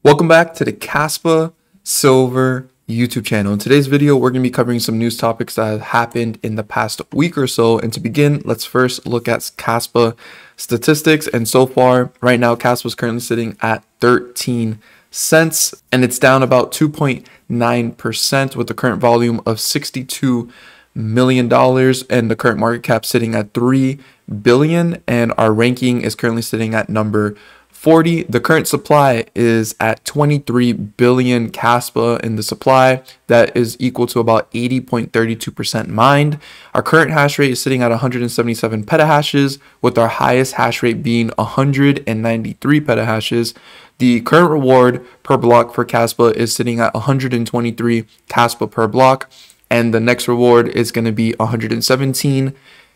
Welcome back to the Kaspa Silver YouTube channel. In today's video, we're going to be covering some news topics that have happened in the past week or so. And to begin, let's first look at Kaspa Statistics. And so far, right now, Kaspa is currently sitting at 13 cents, and it's down about 2.9% with the current volume of $62 million and the current market cap sitting at $3 billion. And our ranking is currently sitting at number 40. The current supply is at 23 billion Kaspa in the supply. That is equal to about 80.32% mined. Our current hash rate is sitting at 177 petahashes, with our highest hash rate being 193 petahashes. The current reward per block for Kaspa is sitting at 123 Kaspa per block, and the next reward is going to be 117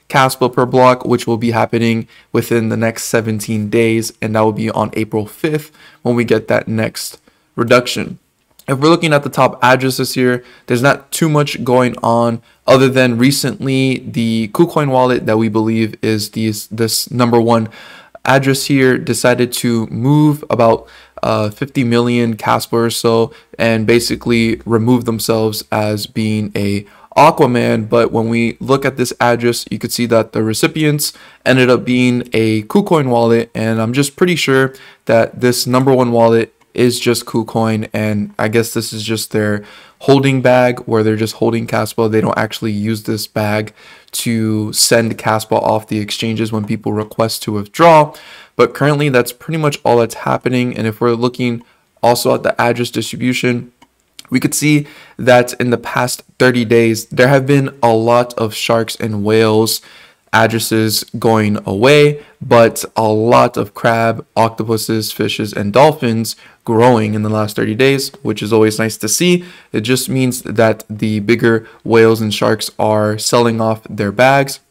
Kaspa per block, which will be happening within the next 17 days, and that will be on April 5th when we get that next reduction. If we're looking at the top addresses here, there's not too much going on other than recently the Kucoin wallet that we believe is this number one address here decided to move about 50 million Kaspa or so and basically remove themselves as being a Aquaman. But when we look at this address, you could see that the recipients ended up being a Kucoin wallet, and I'm just pretty sure that this number one wallet is just Kucoin, and I guess this is just their holding bag where they're just holding Kaspa. They don't actually use this bag to send Kaspa off the exchanges when people request to withdraw. But currently that's pretty much all that's happening. And if we're looking also at the address distribution, we could see that in the past 30 days, there have been a lot of sharks and whales addresses going away, but a lot of crab, octopuses, fishes, and dolphins growing in the last 30 days, which is always nice to see. It just means that the bigger whales and sharks are selling off their bags.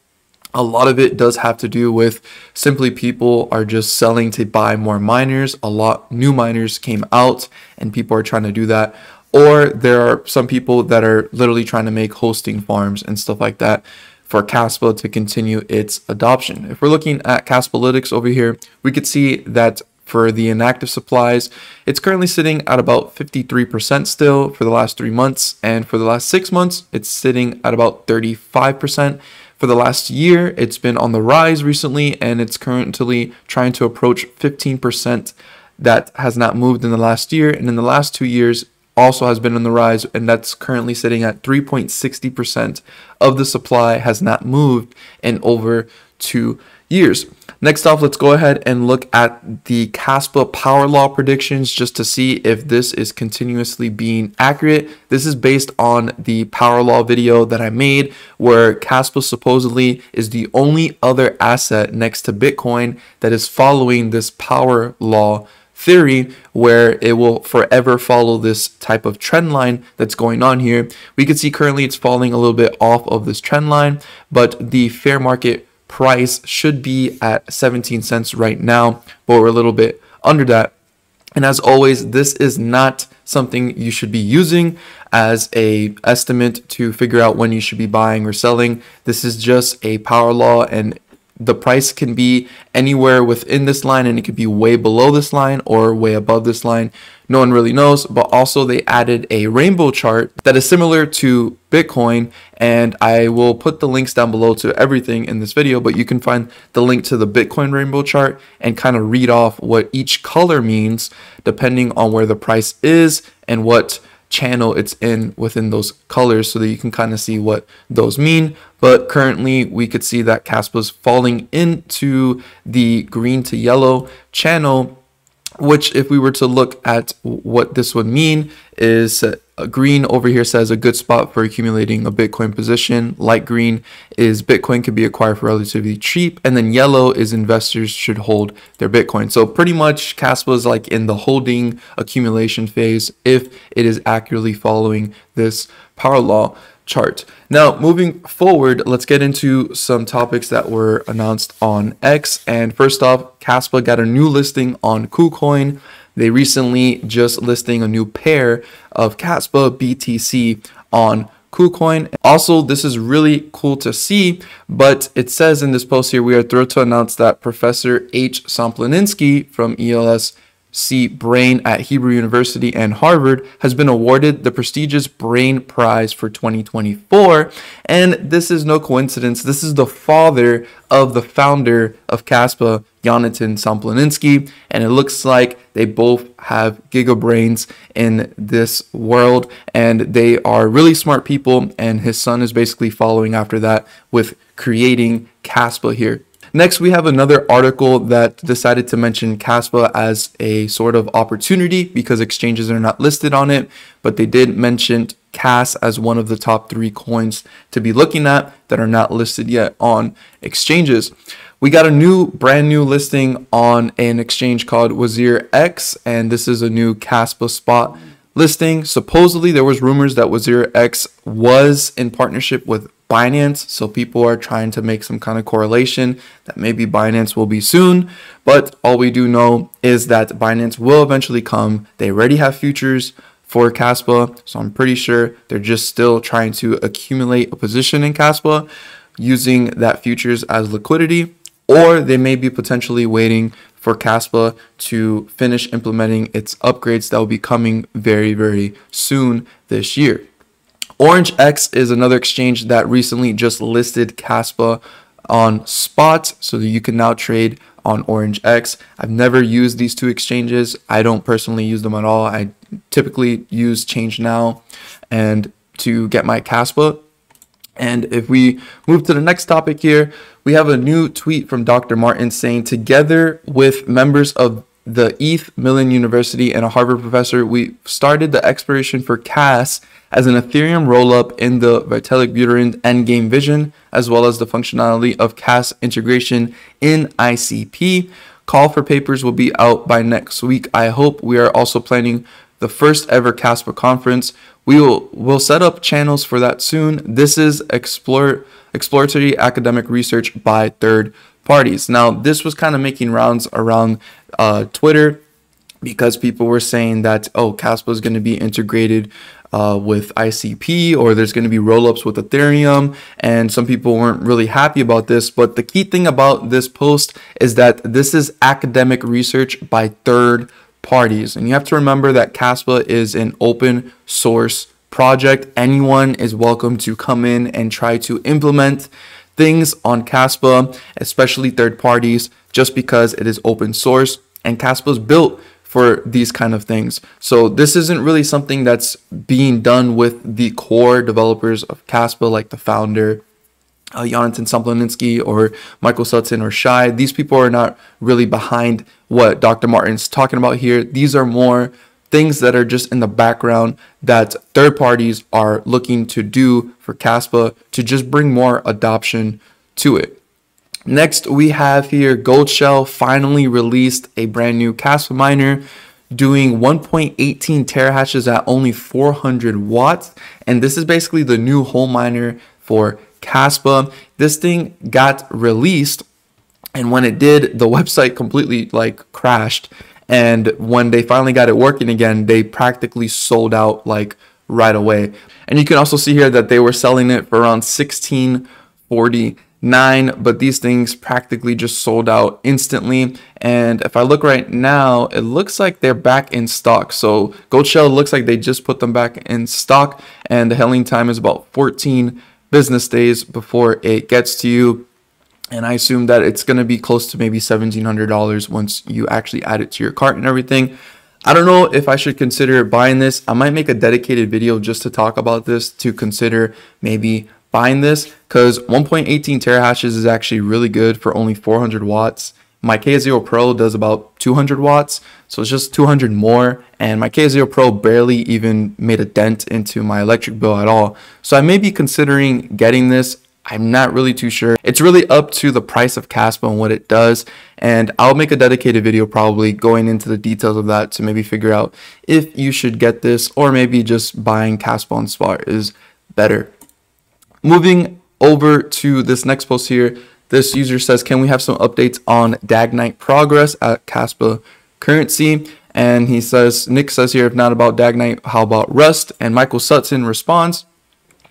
A lot of it does have to do with simply people are just selling to buy more miners. A lot new miners came out and people are trying to do that. Or there are some people that are literally trying to make hosting farms and stuff like that for Kaspa to continue its adoption. If we're looking at Kaspalytics over here, we could see that for the inactive supplies, it's currently sitting at about 53% still for the last 3 months. And for the last 6 months, it's sitting at about 35%. For the last year, it's been on the rise recently, and it's currently trying to approach 15%. That has not moved in the last year. And in the last 2 years, also has been on the rise, and that's currently sitting at 3.60% of the supply has not moved in over 2 years. Next off, let's go ahead and look at the Kaspa power law predictions just to see if this is continuously being accurate. This is based on the power law video that I made where Kaspa supposedly is the only other asset next to Bitcoin that is following this power law theory, where it will forever follow this type of trend line that's going on here. We can see currently it's falling a little bit off of this trend line, but the fair market price should be at 17 cents right now, but we're a little bit under that. And as always, this is not something you should be using as a estimate to figure out when you should be buying or selling. This is just a power law, and the price can be anywhere within this line, and it could be way below this line or way above this line. No one really knows. But also they added a rainbow chart that is similar to Bitcoin, and I will put the links down below to everything in this video, but you can find the link to the Bitcoin rainbow chart and kind of read off what each color means depending on where the price is and what channel it's in within those colors, so that you can kind of see what those mean. But currently we could see that Kaspa's falling into the green to yellow channel, which if we were to look at what this would mean is green over here says a good spot for accumulating a Bitcoin position. Light green is Bitcoin could be acquired for relatively cheap. And then yellow is investors should hold their Bitcoin. So pretty much Kaspa is like in the holding accumulation phase if it is accurately following this power law chart. Now, moving forward, let's get into some topics that were announced on X. And first off, Kaspa got a new listing on Kucoin. They recently just listing a new pair of Kaspa BTC on Kucoin. Also, this is really cool to see, but it says in this post here, we are thrilled to announce that Professor H. Samplininski from ELS C. Brain at Hebrew University and Harvard, has been awarded the prestigious Brain Prize for 2024. And this is no coincidence. This is the father of the founder of Kaspa, Jonathan Samploninsky, and it looks like they both have gigabrains in this world, and they are really smart people, and his son is basically following after that with creating Kaspa here. Next, we have another article that decided to mention Kaspa as a sort of opportunity because exchanges are not listed on it, but they did mention Kas as one of the top 3 coins to be looking at that are not listed yet on exchanges. We got a brand new listing on an exchange called WRA, and this is a new Kaspa spot listing. Supposedly, there was rumors that WRA was in partnership with Binance, so people are trying to make some kind of correlation that maybe Binance will be soon, but all we do know is that Binance will eventually come. They already have futures for Kaspa, so I'm pretty sure they're just still trying to accumulate a position in Kaspa using that futures as liquidity, or they may be potentially waiting for Kaspa to finish implementing its upgrades that will be coming very, very soon this year. Orange X is another exchange that recently just listed Kaspa on spot, so that you can now trade on Orange X. I've never used these 2 exchanges. I don't personally use them at all. I typically use Change Now and to get my Kaspa. And if we move to the next topic here, we have a new tweet from Dr. Martin saying, together with members of the ETH Millen University and a Harvard professor, we started the exploration for Kas as an Ethereum rollup in the Vitalik Buterin endgame vision, as well as the functionality of Kas integration in ICP. Call for papers will be out by next week, I hope. We are also planning the first ever Kaspa conference. We'll set up channels for that soon. This is exploratory academic research by third parties. Now, this was kind of making rounds around Twitter because people were saying that, oh, Kaspa is going to be integrated with ICP, or there's going to be rollups with Ethereum, and some people weren't really happy about this. But the key thing about this post is that this is academic research by third parties, and you have to remember that Kaspa is an open source project. Anyone is welcome to come in and try to implement things on Kaspa, especially third parties, just because it is open source, and Kaspa is built for these kind of things. So this isn't really something that's being done with the core developers of Kaspa, like the founder, Jonathan Samploninsky, or Michael Sutton, or Shai. These people are not really behind what Dr. Martin's talking about here. These are more things that are just in the background that third parties are looking to do for Kaspa to just bring more adoption to it. Next, we have here Goldshell finally released a brand new Kaspa miner doing 1.18 terahashes at only 400 watts. And this is basically the new home miner for Kaspa. This thing got released, and when it did, the website completely crashed. And when they finally got it working again, they practically sold out right away. And you can also see here that they were selling it for around $16.49, but these things practically just sold out instantly. And if I look right now, it looks like they're back in stock. So Goldshell looks like they just put them back in stock, and the hailing time is about 14 business days before it gets to you. And I assume that it's going to be close to maybe $1,700 once you actually add it to your cart and everything. I don't know if I should consider buying this. I might make a dedicated video just to talk about this, to consider maybe buying this, because 1.18 terahashes is actually really good for only 400 watts. My K0 Pro does about 200 watts, so it's just 200 more, and my K0 Pro barely even made a dent into my electric bill at all. So I may be considering getting this. I'm not really too sure. It's really up to the price of Kaspa and what it does, and I'll make a dedicated video probably going into the details of that to maybe figure out if you should get this, or maybe just buying Kaspa on spot is better. Moving over to this next post here, this user says, can we have some updates on DAG Night progress at Kaspa currency? And he says, Nick says here, if not about DAG Night, how about Rust? And Michael Sutton responds,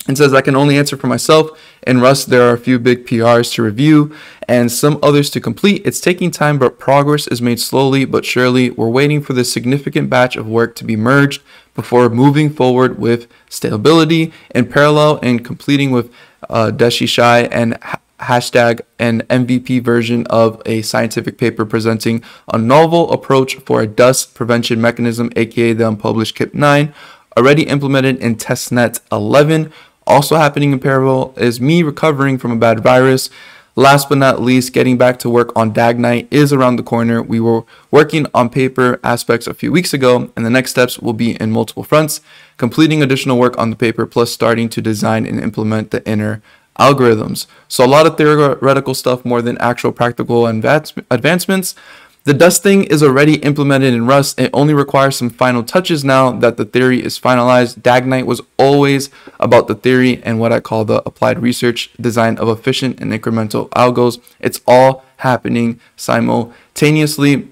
and says, I can only answer for myself. In Rust, there are a few big PRs to review and some others to complete. It's taking time, but progress is made slowly but surely. We're waiting for this significant batch of work to be merged before moving forward with stability in parallel and completing with Shai and hashtag an MVP version of a scientific paper presenting a novel approach for a dust prevention mechanism, aka the unpublished KIP9, already implemented in testnet 11. Also happening in parallel is me recovering from a bad virus. Last but not least, getting back to work on DAG Night is around the corner. We were working on paper aspects a few weeks ago, and the next steps will be in multiple fronts, completing additional work on the paper, plus starting to design and implement the inner algorithms. So a lot of theoretical stuff more than actual practical advancements. The dusting is already implemented in Rust. It only requires some final touches now that the theory is finalized. DAG Night was always about the theory and what I call the applied research design of efficient and incremental algos. It's all happening simultaneously.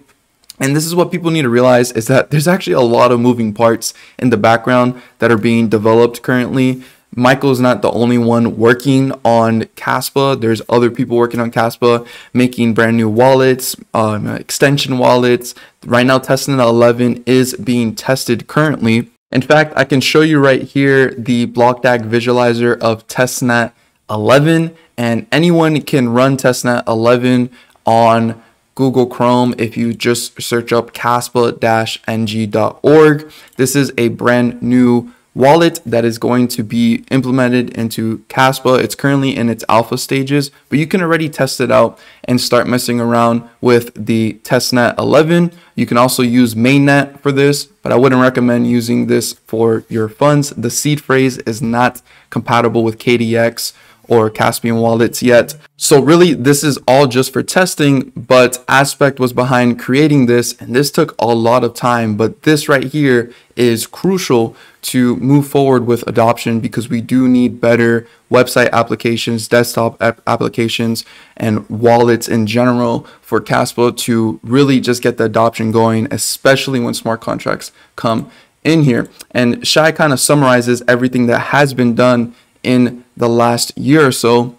And this is what people need to realize, is that there's actually a lot of moving parts in the background that are being developed currently. Michael's not the only one working on Kaspa. There's other people working on Kaspa, making brand new wallets, extension wallets. Right now, testnet 11 is being tested currently. In fact, I can show you right here the block DAG visualizer of testnet 11, and anyone can run testnet 11 on Google Chrome if you just search up kaspa-ng.org. This is a brand new wallet that is going to be implemented into Kaspa. It's currently in its alpha stages, but you can already test it out and start messing around with the testnet 11. You can also use mainnet for this, but I wouldn't recommend using this for your funds. The seed phrase is not compatible with KDX or Caspian wallets yet. So really, this is all just for testing, but Aspect was behind creating this, and this took a lot of time. But this right here is crucial to move forward with adoption, because we do need better website applications, desktop applications, and wallets in general for Kaspa to really just get the adoption going, especially when smart contracts come in here. And Shai kind of summarizes everything that has been done in the last year or so.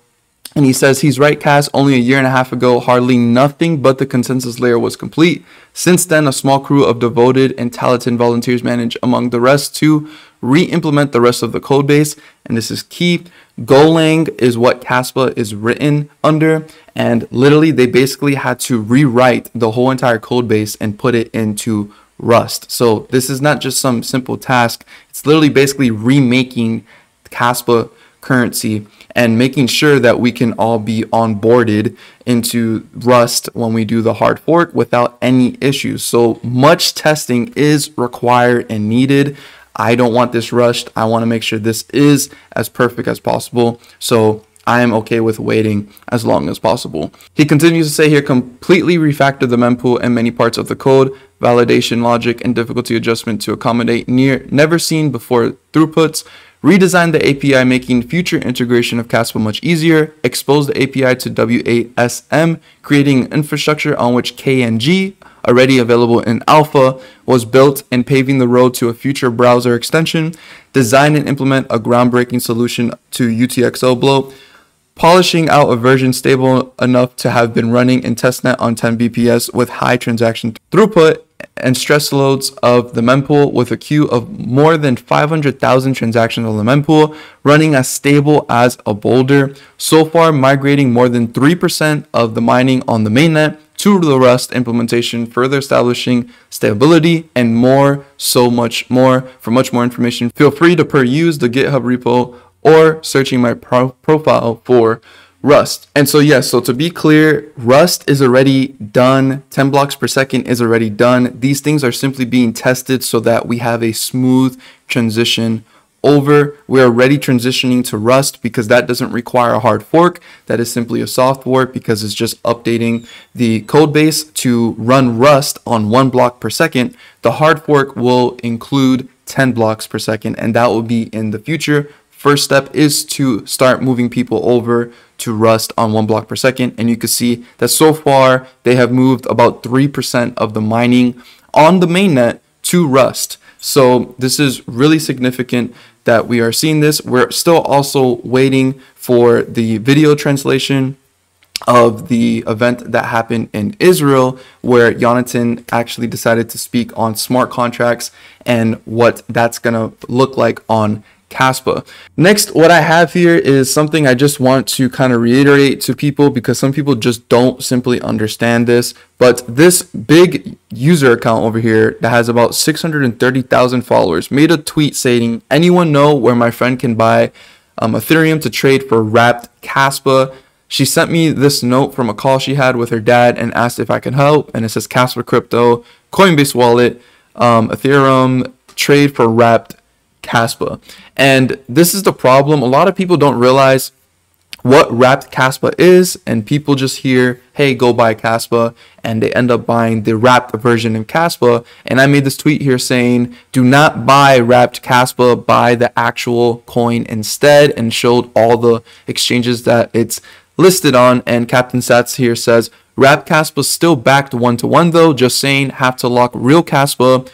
And he says he's right, Cass. Only a year and a half ago, hardly nothing but the consensus layer was complete. Since then, a small crew of devoted and talented volunteers managed, among the rest, to re-implement the rest of the code base. And this is key. Golang is what Kaspa is written under. And literally, they basically had to rewrite the whole entire code base and put it into Rust. So this is not just some simple task. It's literally basically remaking Kaspa currency and making sure that we can all be onboarded into Rust when we do the hard fork without any issues. So much testing is required and needed. I don't want this rushed. I want to make sure this is as perfect as possible. So I am okay with waiting as long as possible. He continues to say here, completely refactor the mempool and many parts of the code, validation logic, and difficulty adjustment to accommodate never seen before throughputs. Redesign the API, making future integration of Kaspa much easier. Expose the API to WASM, creating infrastructure on which KNG, already available in alpha, was built, and paving the road to a future browser extension. Design and implement a groundbreaking solution to UTXO bloat. Polishing out a version stable enough to have been running in testnet on 10 BPS with high transaction throughput and stress loads of the mempool, with a queue of more than 500,000 transactions on the mempool, running as stable as a boulder. So far, migrating more than 3% of the mining on the mainnet to the Rust implementation, further establishing stability, and more, so much more. For much more information, feel free to peruse the GitHub repo or searching my profile for Rust. And so yes, so to be clear, Rust is already done. 10 blocks per second is already done. These things are simply being tested so that we have a smooth transition over. We're already transitioning to Rust because that doesn't require a hard fork. That is simply a soft fork because it's just updating the code base to run Rust on 1 block per second. The hard fork will include 10 blocks per second, and that will be in the future. First step is to start moving people over to Rust on 1 block per second. And you can see that so far they have moved about 3% of the mining on the mainnet to Rust. So this is really significant that we are seeing this. We're still also waiting for the video translation of the event that happened in Israel, where Jonathan actually decided to speak on smart contracts and what that's going to look like on Kaspa. Next, what I have here is something I just want to kind of reiterate to people, because some people just don't simply understand this. But this big user account over here that has about 630,000 followers made a tweet saying, "Anyone know where my friend can buy Ethereum to trade for wrapped Kaspa?" She sent me this note from a call she had with her dad and asked if I could help. And it says Kaspa Crypto, Coinbase wallet, Ethereum, trade for wrapped Kaspa. And this is the problem. A lot of people don't realize what wrapped Kaspa is, and people just hear, hey, go buy Kaspa, and they end up buying the wrapped version in Kaspa. And I made this tweet here saying, do not buy wrapped Kaspa, buy the actual coin instead, and showed all the exchanges that it's listed on. And Captain Sats here says, wrapped Kaspa still backed 1-to-1 though, just saying, have to lock real Kaspa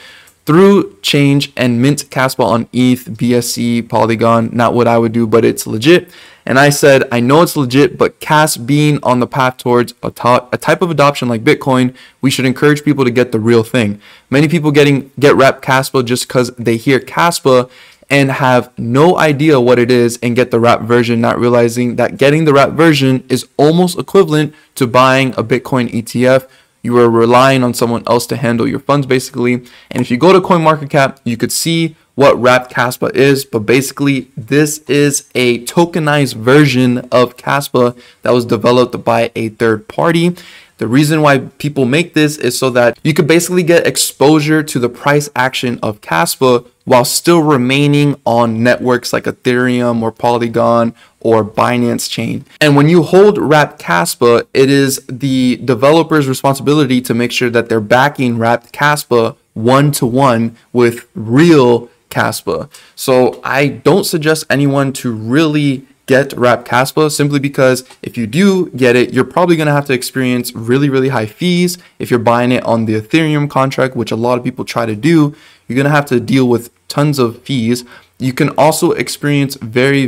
through change and mint Kaspa on ETH, BSC, Polygon. Not what I would do, but it's legit. And I said, I know it's legit, but Kas being on the path towards a type of adoption like Bitcoin, we should encourage people to get the real thing. Many people get wrapped Kaspa just because they hear Kaspa and have no idea what it is and get the wrap version, not realizing that getting the wrap version is almost equivalent to buying a Bitcoin ETF. You are relying on someone else to handle your funds, basically. And if you go to CoinMarketCap, you could see what wrapped Kaspa is. But basically, this is a tokenized version of Kaspa that was developed by a third party. The reason why people make this is so that you could basically get exposure to the price action of Kaspa while still remaining on networks like Ethereum or Polygon or Binance chain. And when you hold wrapped Kaspa, it is the developer's responsibility to make sure that they're backing wrapped Kaspa 1-to-1 with real Kaspa. So I don't suggest anyone to really get wrapped Kaspa, simply because if you do get it, you're probably going to have to experience really high fees. If you're buying it on the Ethereum contract, which a lot of people try to do, you're going to have to deal with tons of fees. You can also experience very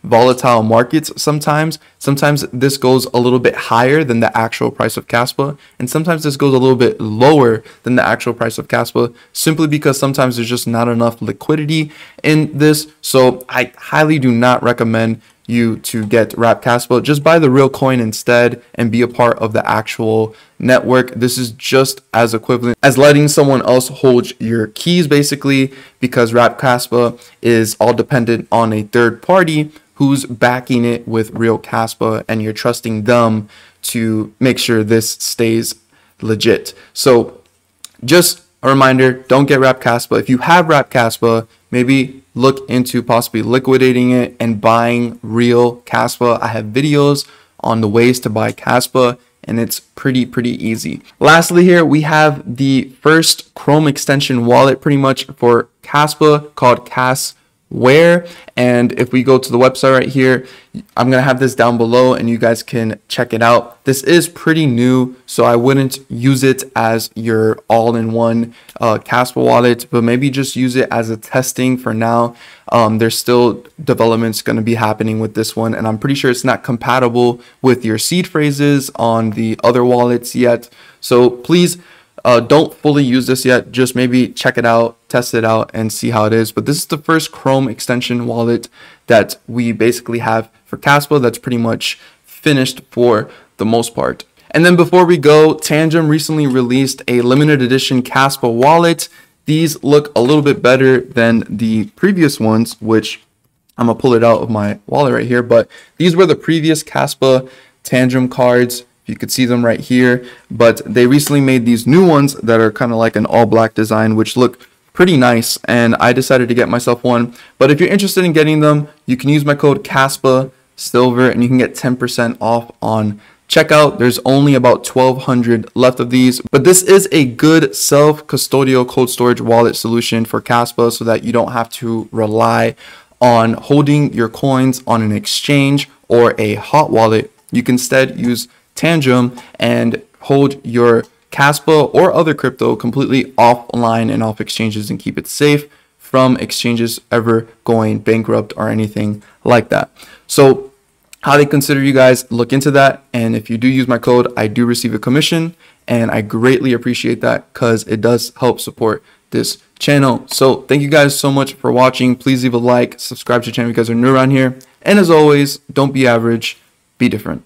volatile markets sometimes. Sometimes this goes a little bit higher than the actual price of Kaspa, and sometimes this goes a little bit lower than the actual price of Kaspa, simply because sometimes there's just not enough liquidity in this. So I highly do not recommend you to get wrapped Kaspa. Just buy the real coin instead and be a part of the actual network. This is just as equivalent as letting someone else hold your keys, basically, because wrapped Kaspa is all dependent on a third party who's backing it with real Kaspa, and you're trusting them to make sure this stays legit. So just a reminder, don't get wrapped Kaspa. If you have wrapped Kaspa, maybe look into possibly liquidating it and buying real Kaspa. I have videos on the ways to buy Kaspa, and it's pretty easy. Lastly, here we have the first Chrome extension wallet pretty much for Kaspa called Kasware. And if we go to the website right here, I'm going to have this down below and you guys can check it out. This is pretty new, so I wouldn't use it as your all-in-one Kaspa wallet, but maybe just use it as a testing for now. There's still developments going to be happening with this one, and I'm pretty sure it's not compatible with your seed phrases on the other wallets yet. So please don't fully use this yet. Just maybe check it out, test it out, and see how it is. But this is the first Chrome extension wallet that we basically have for Kaspa that's pretty much finished for the most part. And then before we go, Tangem recently released a limited edition Kaspa wallet. These look a little bit better than the previous ones, which I'm gonna pull it out of my wallet right here. But these were the previous Kaspa Tangem cards. You could see them right here, but they recently made these new ones that are kind of like an all black design, which look pretty nice, and I decided to get myself one. But if you're interested in getting them, you can use my code Kaspa Silver and you can get 10% off on checkout. There's only about 1,200 left of these, but this is a good self-custodial cold storage wallet solution for Kaspa, so that you don't have to rely on holding your coins on an exchange or a hot wallet. You can instead use Tangem and hold your Kaspa or other crypto completely offline and off exchanges and keep it safe from exchanges ever going bankrupt or anything like that. So how they consider you guys, look into that. And if you do use my code, I do receive a commission, and I greatly appreciate that because it does help support this channel. So thank you guys so much for watching. Please leave a like, subscribe to the channel if you guys are new around here. And as always, don't be average, be different.